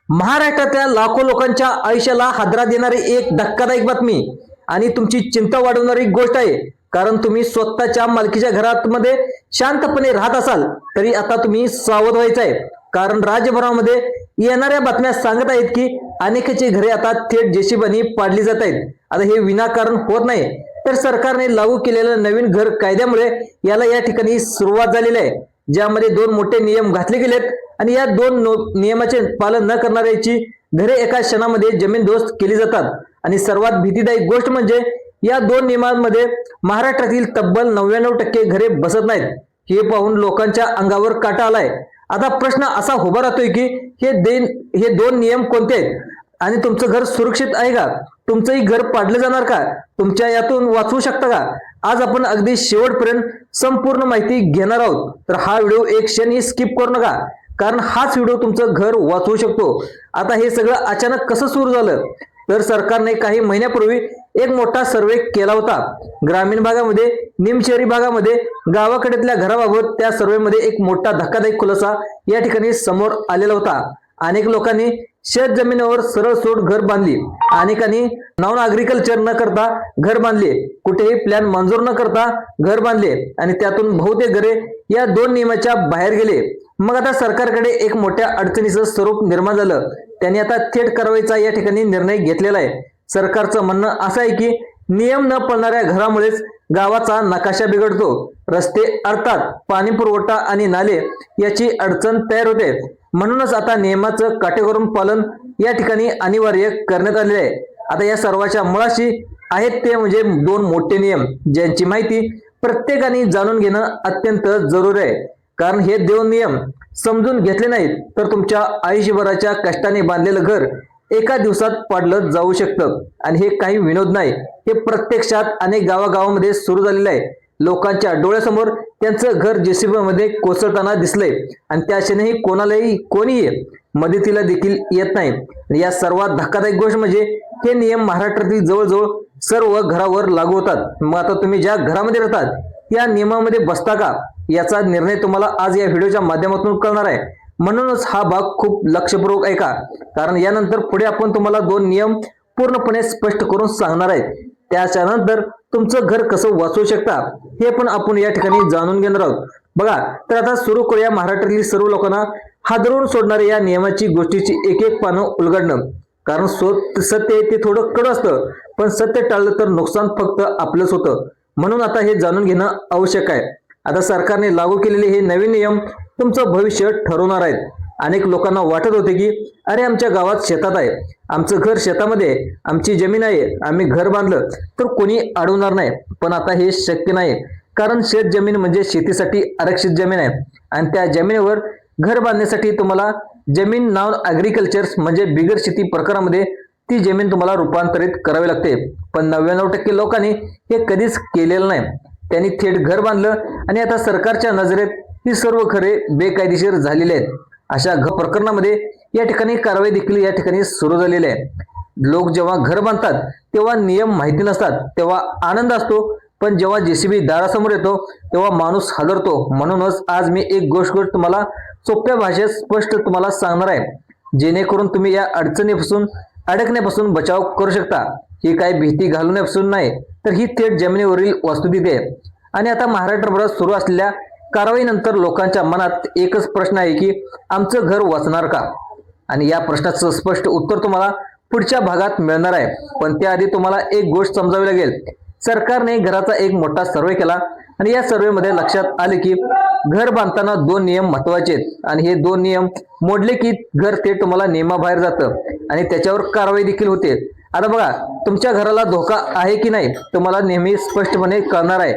महाराष्ट्रातल्या लाखो लोकांच्या आयुष्याला हादरा देणारी एक धक्कादायक बातमी आणि तुमची चिंता वाढवणारी गोष्ट आहे. कारण तुम्ही स्वतःच्या मालकीच्या घरात मध्ये शांतपणे राहत असाल तरी आता तुम्ही सावध व्हायचं आहे. कारण राज्यभरामध्ये येणाऱ्या बातम्या सांगत आहेत की अनेकांची घरे आता थेट जेसीबीने पाडली जात आहेत. आता हे विनाकारण होत नाही, तर सरकारने लागू केलेल्या नवीन घर कायद्यामुळे याला या ठिकाणी सुरुवात झालेली आहे, ज्यामध्ये दोन मोठे नियम घातले गेलेत आणि या दोन नियमाचे पालन न करणाऱ्याची घरे एका क्षणामध्ये जमीनदोस्त केली जातात. आणि सर्वात भीतीदायक गोष्ट म्हणजे या दोन नियमांमध्ये महाराष्ट्रातील तब्बल 99% घरे बसत नाहीत. हे पाहून लोकांच्या अंगावर काटा आलाय. आता प्रश्न असा उभा राहतोय की हे दोन नियम कोणते आहेत आणि तुमचं घर सुरक्षित आहे का? तुमचंही घर पाडलं जाणार का? तुमच्या यातून वाचवू शकता का? आज आपण अगदी शेवटपर्यंत संपूर्ण माहिती घेणार आहोत. तर हा व्हिडिओ एक क्षणही स्किप करू नका, कारण हाच व्हिडिओ तुमचं घर वाचवू शकतो. आता हे सगळं अचानक कसं सुरू झालं? तर सरकारने काही महिन्यापूर्वी एक मोठा सर्वे केला होता. ग्रामीण भागामध्ये, निमशहरी भागामध्ये, गावाकडेतल्या घराबाबत त्या सर्वेमध्ये एक मोठा धक्कादायक खुलासा या ठिकाणी समोर आलेला होता. अनेक लोकांनी शेत जमिनीवर सरळ सोड घर बांधली, अनेकांनी नॉन अग्रिकल्चर न करता घर बांधले, कुठेही प्लॅन मंजूर न करता घर बांधले आणि त्यातून बहुतेक घरे या दोन नियमाच्या बाहेर गेले. मग आता सरकारकडे एक मोठ्या अडचणीचं स्वरूप निर्माण झालं. त्यांनी आता थेट कारवाईचा या ठिकाणी निर्णय घेतलेला आहे. सरकारचं म्हणणं असं आहे की नियम न पाळणाऱ्या घरामुळेच गावाचा नकाशा बिघडतो, रस्ते अडतात, पाणी पुरवठा आणि नाले याची अडचण तयार होते. म्हणूनच आता नियमाचं काटेकोर पालन या ठिकाणी अनिवार्य करण्यात आलेले आहे. आता या सर्वाच्या मुळाशी आहेत ते म्हणजे दोन मोठे नियम, ज्यांची माहिती प्रत्येकाने जाणून घेणं अत्यंत जरुरी आहे. कारण हे दोन नियम समजून घेतले नाहीत तर तुमच्या आयुष्यभराच्या कष्टाने बांधलेलं घर एका दिवसात पाडलं जाऊ शकतं. आणि हे काही विनोद नाही, हे प्रत्यक्षात अनेक गावागावामध्ये सुरू झालेलं आहे. लोकांच्या डोळ्यासमोर त्यांचं घर जेसीबी मध्ये कोसळताना दिसलंय आणि त्या क्षणी कोणीही मदतीला देखील येत नाही. या सर्वात धक्कादायक गोष्ट म्हणजे हे नियम महाराष्ट्रातील जवळजवळ सर्व घरावर लागू होतात. मग आता तुम्ही ज्या घरामध्ये राहतात या नियमामध्ये बसता का, याचा निर्णय तुम्हाला आज या व्हिडिओच्या माध्यमातून कळणार आहे. म्हणूनच हा भाग खूप लक्षपूर्वक ऐका, कारण यानंतर पुढे आपण तुम्हाला दोन नियम पूर्णपणे स्पष्ट करून सांगणार आहेत. त्याच्यानंतर तुमचं घर कसं वाचवू शकता हे पण आपण या ठिकाणी जाणून घेणार आहोत. बघा, तर आता सुरू करूया महाराष्ट्रातील सर्व लोकांना हादरवून सोडणाऱ्या या नियमाची गोष्टीची एक एक पानं उलगडणं. कारण सत्य ते थोडं कडू असतं, पण सत्य टाळलं तर नुकसान फक्त आपलंच होतं. म्हणून आता हे जाणून घेणं आवश्यक आहे. आता सरकारने लागू केलेले हे नवीन नियम तुमचं भविष्य ठरवणार आहेत. अनेक लोकांना वाटत होते की अरे आमच्या गावात शेतात आहे, आमचं घर शेतामध्ये, आमची जमीन आहे, आम्ही घर बांधलं तर कोणी अडवणार नाही. पण आता हे शक्य नाही, कारण शेत जमीन म्हणजे शेतीसाठी आरक्षित जमीन आहे आणि त्या जमिनीवर घर बांधण्यासाठी तुम्हाला जमीन नॉन अग्रिकल्चर म्हणजे बिगर शेती प्रकारामध्ये ती जमीन तुम्हाला रूपांतरित करावी लागते. पण 99% लोकांनी हे कधीच केलेलं नाही. त्यांनी थेट घर बांधलं आणि आता सरकारच्या नजरेत ही सर्व घरे बेकायदेशीर झालेली आहेत. अशा प्रकरणामध्ये या ठिकाणी कारवाई देखील या ठिकाणी सुरू झालेली आहे. लोक जेव्हा घर बांधतात तेव्हा नियम माहिती नसतात, तेव्हा आनंद असतो, पण जेव्हा जेसीबी दारासमोर येतो तेव्हा माणूस हादरतो. म्हणूनच आज मी एक गोष्ट तुम्हाला सोप्या भाषेत स्पष्ट तुम्हाला सांगणार आहे, जेणेकरून तुम्ही या अडचणीपासून अडकण्यापासून बचाव करू शकता. ही काही भीती घालवण्यापासून नाही, तर ही थेट जमिनीवरील वस्तुस्थिती आहे. आणि आता महाराष्ट्रभरात सुरू असलेल्या कारवाईनंतर लोकांच्या मनात एकच प्रश्न आहे की आमचं घर वाचणार का? आणि या प्रश्नाचं स्पष्ट उत्तर तुम्हाला पुढच्या भागात मिळणार आहे. पण त्याआधी तुम्हाला एक गोष्ट समजावी लागेल. सरकारने घराचा एक मोठा सर्वे केला आणि या सर्वेमध्ये लक्षात आले की घर बांधताना दोन नियम महत्वाचे आहेत आणि हे दोन नियम मोडले की घर ते तुम्हाला नियमाबाहेर जातं आणि त्याच्यावर कारवाई देखील होते. आता बघा, तुमच्या घराला धोका आहे की नाही तुम्हाला नेहमी स्पष्टपणे कळणार आहे.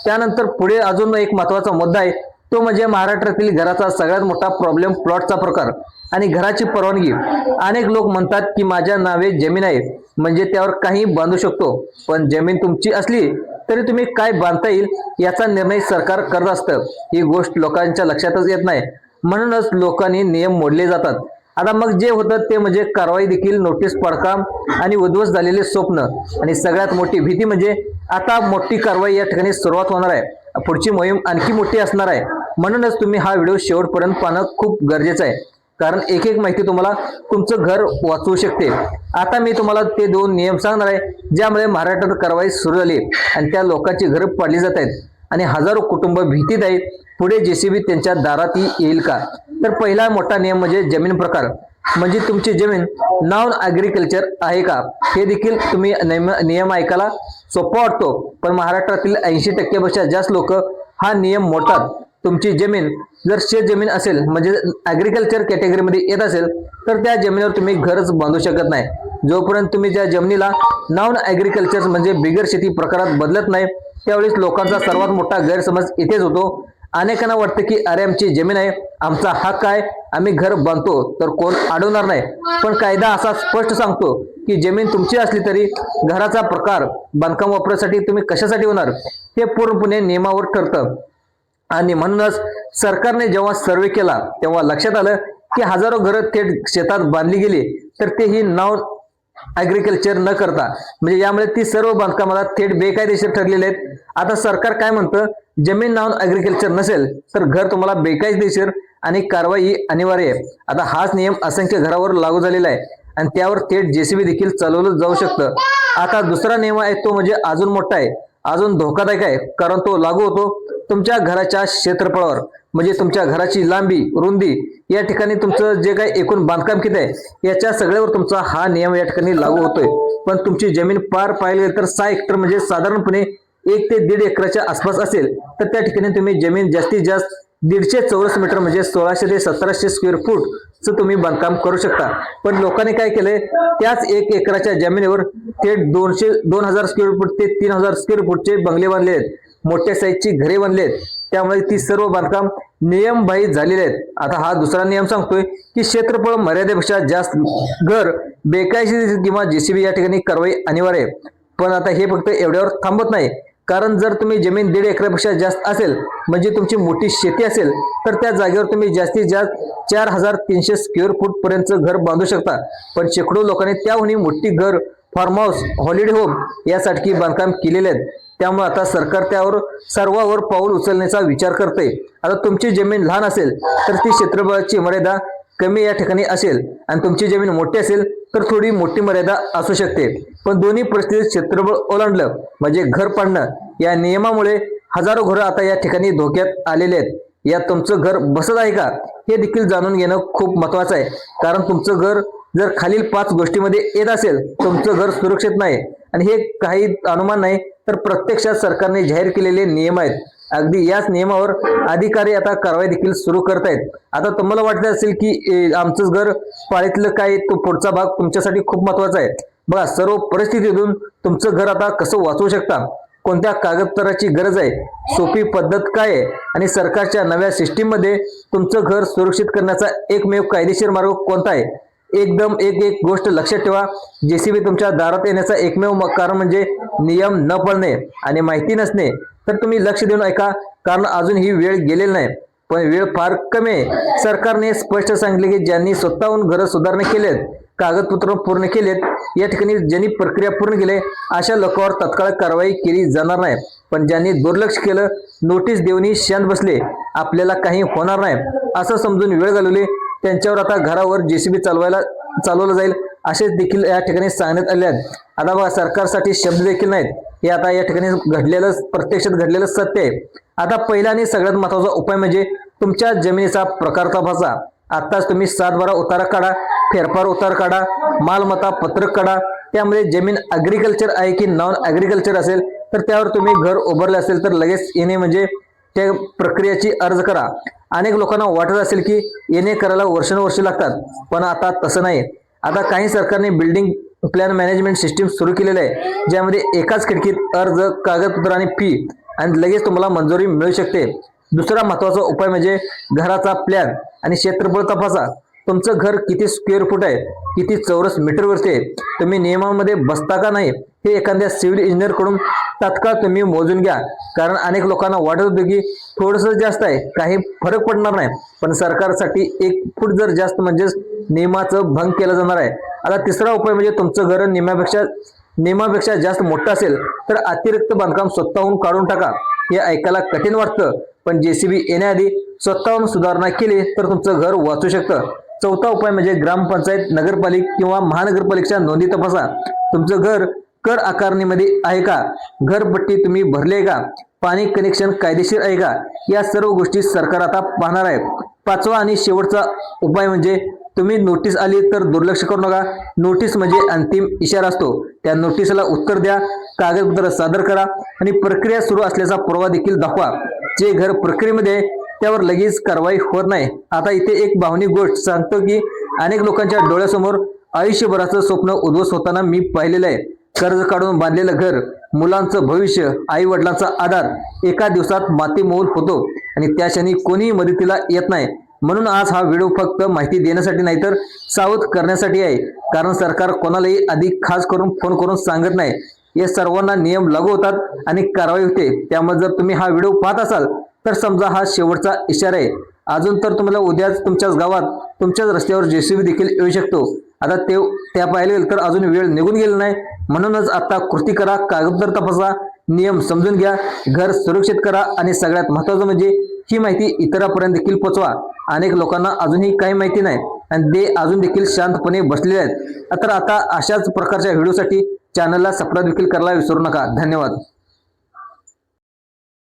त्यानंतर पुढे अजून एक महत्वाचा मुद्दा आहे, तो म्हणजे महाराष्ट्रातील घराचा सगळ्यात मोठा प्रॉब्लेम प्लॉटचा प्रकार आणि घराची परवानगी. अनेक लोक म्हणतात की माझ्या नावे जमीन आहे म्हणजे त्यावर काही बांधू शकतो, पण जमीन तुमची असली तरी तुम्ही काय बांधता येईल याचा निर्णय सरकार करत असतं. ही गोष्ट लोकांच्या लक्षातच येत नाही, म्हणूनच लोकांनी नियम मोडले जातात. आता मग जे होतं ते म्हणजे कारवाई देखील, नोटीस पडका आणि उद्ध्वस्त झालेले स्वप्न. आणि सगळ्यात मोठी भीती म्हणजे आता मोठी कारवाई या ठिकाणी सुरुवात होणार आहे. पुढची मोहीम आणखी मोठी असणार आहे. म्हणूनच तुम्ही हा व्हिडिओ शेवटपर्यंत पाहणं खूप गरजेचं आहे. कारण एक एक माहिती तुम्हाला तुमचं घर वाचवू शकते. आता मी तुम्हाला ते 2 नियम सांगणार आहे ज्यामुळे महाराष्ट्रात कारवाई सुरू झाली आणि त्या लोकांची घरं पाडली जात आहेत आणि हजारो कुटुंब भीतीत आहेत. पुढे जेसीबी त्यांच्या दारात येईल का? तर पहिला मोठा नियम म्हणजे जमीन प्रकार. म्हणजे तुमची जमीन नॉन ॲग्रिकल्चर आहे का? हे देखील तुम्ही नियम ऐकायला सोपा वाटतो, पण महाराष्ट्रातील 80% पेक्षा जास्त लोक हा नियम मोडतात. तुमची जमीन जर शेत जमीन असेल म्हणजे ॲग्रिकल्चर कॅटेगरीमध्ये येत असेल तर त्या जमिनीवर तुम्ही घरच बांधू शकत नाही. जोपर्यंत तुम्ही त्या जमिनीला नॉन ॲग्रिकल्चर म्हणजे बिगर शेती प्रकारात बदलत नाही त्यावेळेस लोकांचा सर्वात मोठा गैरसमज इथेच होतो. अनेकांना वाटतं की अरे आमची जमीन आहे, आमचा हक्क आहे, आम्ही घर बांधतो तर कोण अडवणार नाही. पण कायदा असा स्पष्ट सांगतो की जमीन तुमची असली तरी घराचा प्रकार बांधकाम वापरासाठी तुम्ही कशासाठी होणार हे पूर्णपणे नियमावर ठरतं. आणि म्हणूनच सरकारने जेव्हा सर्वे केला तेव्हा लक्षात आलं की हजारो घरं थेट शेतात बांधली गेली तर तेही नॉन ॲग्रिकल्चर न करता, म्हणजे यामुळे ती सर्व बांधकामाला थेट बेकायदेशीर ठरलेले आहेत. आता सरकार काय म्हणतं, जमीन नॉन ॲग्रिकल्चर नसेल तर घर तुम्हाला बेकायदेशीर आणि कारवाई अनिवार्य आहे. आता हाच नियम असंख्य घरावर लागू झालेला आहे आणि त्यावर थेट जेसीबी देखील चालवलं जाऊ शकतं. आता दुसरा नियम आहे तो म्हणजे अजून मोठा आहे, अजून धोकादायक आहे, कारण तो लागू होतो तुमच्या घराच्या क्षेत्रफळावर. म्हणजे तुमच्या घराची लांबी, रुंदी, या ठिकाणी तुमचं जे काही एकूण बांधकाम किती आहे याच्या सगळ्यावर तुमचा हा नियम या ठिकाणी लागू होतोय. पण तुमची जमीन पार पाहिली तर 6 हेक्टर म्हणजे साधारणपणे 1 ते 1.5 एकराच्या आसपास असेल तर त्या ठिकाणी तुम्ही जमीन जास्तीत जास्त 150 चौरस मीटर म्हणजे 1600 ते 1700 स्क्वेअर फूट तुम्ही बांधकाम करू शकता. पण लोकांनी काय केलंय, त्याच 1 एकराच्या जमिनीवर थेट 2000 स्क्वेअर फूट ते 3000 स्क्वेअर फूटचे बंगले बांधले आहेत, मोठ्या साईजची घरे बांधली आहेत. त्यामुळे ती सर्व बांधकाम नियमबाह्य झालेले आहेत. आता हा दुसरा नियम सांगतोय की क्षेत्रफळ मर्यादेपेक्षा जास्त घर बेकायदेशीर किंवा जेसीबी या ठिकाणी कारवाई अनिवार्य आहे. पण आता हे फक्त एवढ्यावर थांबत नाही, कारण जर तुम्ही जमीन 1.5 एकरापेक्षा जास्त असेल म्हणजे तुमची मोठी शेती असेल तर त्या जागेवर तुम्ही जास्तीत जास्त 4300 स्क्वेअर फूट पर्यंत घर बांधू शकता. पण शेकडो लोकांनी त्याहूनही मोठी घर, फार्म हाऊस, हॉलिडे होम यासाठी बांधकाम केलेले आहेत. त्यामुळे आता सरकार त्यावर सर्वांवर पाऊल उचलण्याचा विचार करते. आता तुमची जमीन लहान असेल तर ती क्षेत्रफळाची मर्यादा कमी या ठिकाणी असेल आणि तुमची जमीन मोठी असेल तर थोडी मोठी मर्यादा असू शकते. पण दोन्ही परिस्थितीत क्षेत्रफळ ओलांडलं म्हणजे घर पाडणं या नियमामुळे हजारो घरं आता या ठिकाणी धोक्यात आलेले आहेत. यात तुमचं घर बसत आहे का हे देखील जाणून घेणं खूप महत्वाचं आहे, कारण तुमचं घर जर खालील 5 गोष्टीमध्ये येत असेल तुमचं घर सुरक्षित नाही आणि हे काही अनुमान नाही तर प्रत्यक्षात सरकारने जाहीर केलेले नियम आहेत. अगदी याच नियमावर अधिकारी आता कारवाई देखील सुरू करत आहेत. आता तुम्हाला वाटत असेल की आमचं घर पाळीतलं काय, तो पुढचा भाग तुमच्यासाठी खूप महत्वाचा आहे. बघा, सर्व परिस्थितीतून तुमचं घर आता कसं वाचवू शकता, कोणत्या कागदपत्राची गरज आहे, सोपी पद्धत काय आहे आणि सरकारच्या नव्या सिस्टीम मध्ये तुमचं घर सुरक्षित करण्याचा एकमेव कायदेशीर मार्ग कोणता आहे. एकदम एक गोष्ट लक्षात ठेवा, जेसीबी तुमच्या दारात येण्याचा एकमेव कारण म्हणजे नियम न पाळणे आणि माहिती नसणे. तर तुम्ही लक्ष देऊन ऐका, कारण अजून ही वेळ गेलेली नाही, पण वेळ फार कमी आहे. सरकारने स्पष्ट सांगितले की ज्यांनी स्वतःहून घर सुधारणा केलेत, कागदपत्र पूर्ण केलेत, या ठिकाणी ज्यांनी प्रक्रिया पूर्ण केली अशा लोकांवर तत्काळ कारवाई केली जाणार नाही. पण ज्यांनी दुर्लक्ष केलं, नोटीस देऊनही शांत बसले, आपल्याला काही होणार नाही असं समजून वेळ घालवली, त्यांच्यावर आता घरावर जेसीबी चालवलं जाईल असे देखील या ठिकाणी सांगण्यात आले आहेत. आता बघा, सरकारसाठी शब्द देखील नाहीत, हे आता या ठिकाणी प्रत्यक्षात घडलेलं सत्य आहे. आता पहिला आणि सगळ्यात महत्वाचा उपाय म्हणजे तुमच्या जमिनीचा प्रकार तपासा. आताच तुम्ही 7/12 उतारा काढा, फेरफार उतार काढा, मालमत्ता पत्रक काढा. त्यामध्ये जमीन ॲग्रिकल्चर आहे की नॉन ॲग्रिकल्चर असेल तर त्यावर तुम्ही घर उभारले असेल तर लगेच येणे म्हणजे त्या प्रक्रियेची अर्ज करा. अनेक लोकांना वाटत असेल की येणे करायला वर्षानुवर्षे लागतात, पण आता तसं नाही. आता काही सरकारने बिल्डिंग प्लॅन मॅनेजमेंट सिस्टीम सुरू केलेलं आहे, ज्यामध्ये एकाच खिडकीत अर्ज, कागदपत्र आणि फी आणि लगेच तुम्हाला मंजुरी मिळू शकते. दुसरा महत्वाचा उपाय म्हणजे घराचा प्लॅन आणि क्षेत्रफळ तपासा. तुमचं घर किती स्क्वेअर फूट आहे, किती चौरस मीटरवरती आहे, तुम्ही नियमांमध्ये बसता का नाही हे एखाद्या सिव्हिल इंजिनियर कडून तात्काळ तुम्ही मोजून घ्या. कारण अनेक लोकांना वाटत होतं की थोडंसं जास्त आहे, काही फरक पडणार नाही, पण सरकारसाठी 1 फूट जर जास्त म्हणजे नियमाचं भंग केलं जाणार आहे. आता तिसरा उपाय म्हणजे तुमचं घर नियमापेक्षा जास्त मोठं असेल तर अतिरिक्त बांधकाम स्वतःहून काढून टाका. हे ऐकायला कठीण वाटतं, पण जेसीबी येण्याआधी स्वतःहून सुधारणा केली तर तुमचं घर वाचू शकतं. चौथा उपाय म्हणजे ग्रामपंचायत, नगरपालिका किंवा महानगरपालिकेच्या नोंदी तपासा. तुमचं घर कर आकारणीमध्ये आहे का? घरपट्टी तुम्ही भरली आहे का? पाणी कनेक्शन कायदेशीर आहे का? या सर्व गोष्टी सरकार आता पाहणार आहे. पाचवा आणि शेवटचा उपाय म्हणजे तुम्ही नोटीस आली तर दुर्लक्ष करू नका. नोटीस म्हणजे अंतिम इशारा असतो. त्या नोटीसला उत्तर द्या, कागदपत्र सादर करा आणि प्रक्रिया सुरू असल्याचा पुरावा देखील दाखवा. जे घर प्रक्रियेमध्ये आहे त्यावर लगेच कारवाई होत नाही. आता इथे एक भावनिक गोष्ट सांगतो की अनेक लोकांच्या डोळ्यासमोर आयुष्यभराचं स्वप्न उद्ध्वस्त होताना मी पाहिलेलं आहे. कर्ज काढून बांधलेलं घर, मुलांचं भविष्य, आई वडिलांचा आधार एका दिवसात मातीमोल होतो आणि त्या क्षणी कोणीही मदतीला येत नाही. म्हणून आज हा व्हिडिओ फक्त माहिती देण्यासाठी नाही तर सावध करण्यासाठी आहे. कारण सरकार कोणालाही अधिक खास करून फोन करून सांगत नाही. या सर्वांना नियम लागू होतात आणि कारवाई होते. त्यामुळे जर तुम्ही हा व्हिडिओ पाहत असाल तर समजा हा शेवटचा इशारा आहे. अजून तर तुम्हाला उद्याच तुमच्याच गावात, तुमच्याच रस्त्यावर जेसीबी देखील येऊ शकतो. आता त्या पाहायला गेलं तर अजून वेळ निघून गेला नाही. म्हणूनच आता कृती करा, कागदपत्र तपासा, नियम समजून घ्या, घर सुरक्षित करा आणि सगळ्यात महत्त्वाचं म्हणजे ही माहिती इतरांपर्यंत देखील पोहोचवा. अनेक लोकांना अजूनही काही माहिती नाही आणि ते अजून देखील शांतपणे बसलेले आहेत. तर आता अशाच प्रकारच्या व्हिडिओसाठी चॅनलला सबस्क्राईब देखील करायला विसरू नका. धन्यवाद.